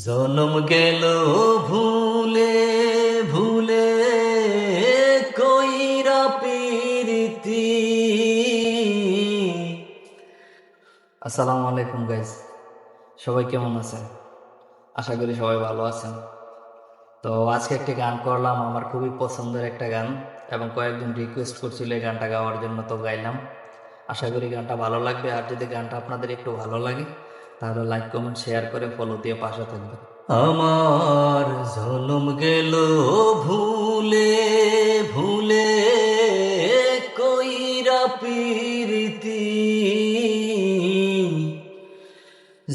জনম গেল ভুলে ভুলে কইরা প্রীতি। আসসালামু আলাইকুম গাইস, সবাই কেমন আছেন? আশা করি সবাই ভালো আছেন। তো আজকে একটি গান করলাম, আমার খুবই পছন্দের একটা গান এবং কয়েকজন রিকোয়েস্ট করছিল এই গানটা গাওয়ার জন্য, তো গাইলাম। আশা করি গানটা ভালো লাগবে। আর যদি গানটা আপনাদের একটু ভালো লাগে তাহলে লাইক কমেন্ট শেয়ার করে ফলো দিয়ে পাশে থাকবেন। আমার জনম গেল ভুলে ভুলে কইরা প্রীতি।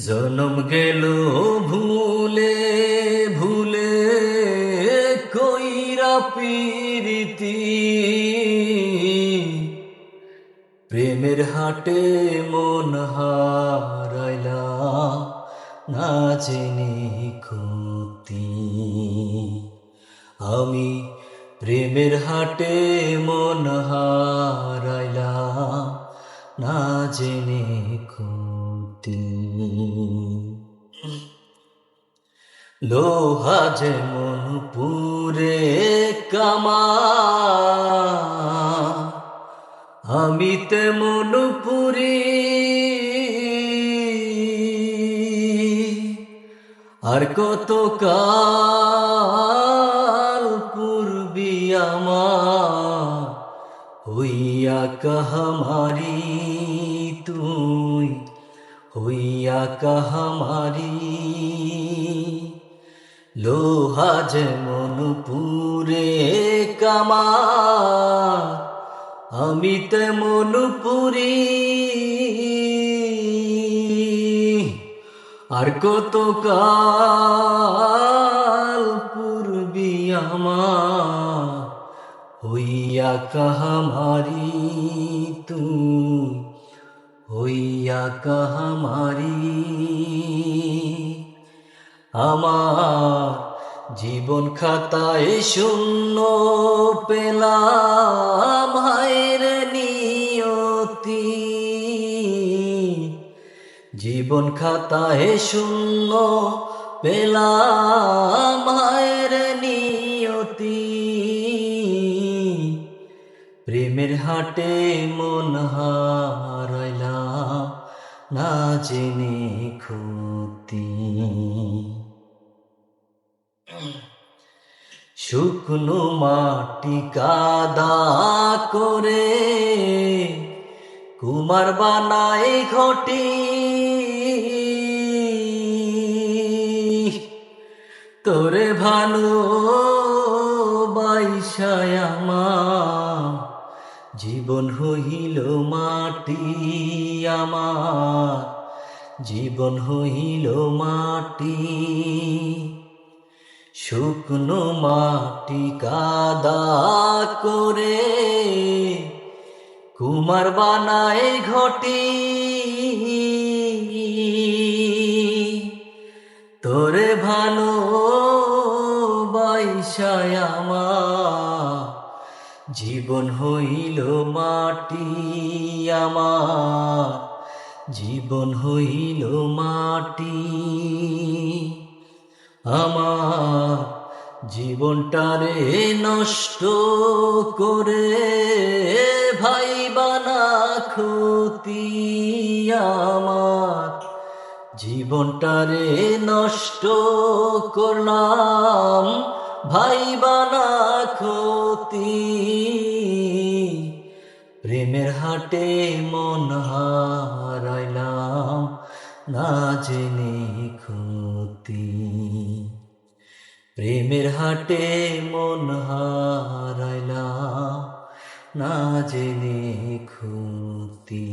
জনম গেল ভুলে ভুলে কইরা প্রীতি। প্রেমের হাটে মন হারাইলাম না জেনে ক্ষতি। আমি প্রেমের হাটে মন হারাইলাম না জেনে ক্ষতি। লোহা যেমন পুরে কামা, আমি তেমন পুরি। আর কত কাল পূর্বি আমার হইয়া কাহামারি, তুই হইয়া কাহামারি। লোহা যেমন পুরে কামা, আমি তেমন পুরি। আর কত কাল পূর্বি আমার হইয়া কাহামারি, তুই হইয়া কাহামারি। আমার জীবন খাতায় শূন্য পেলাম হায়র নিয়তি। জীবন খাতায় শূন্য পেলাম হায়র নিয়তি। প্রেমের হাটে মন হারাইলাম না জেনে ক্ষতি। শুকনো মাটি কাদা করে কুমার বানায় ঘটি। তোরে ভালো বাইসায় আমার জীবন হইল মাটি। আমার জীবন হইল মাটি। শুকনো মাটি কাদা করে কুমার বানায় ঘটি। তোরে ভালো বাইসায় আমার জীবন হইল মাটি। আমার জীবন হইল মাটি। আমার জীবনটারে নষ্ট করে ভাইবানা ক্ষতি। আমার জীবনটারে নষ্ট করলাম ভাইবানা ক্ষতি। প্রেমের হাটে মন হারাইলাম না জেনে ক্ষতি। প্রেমের হাটে মন হারাইলাম না জেনে ক্ষতি।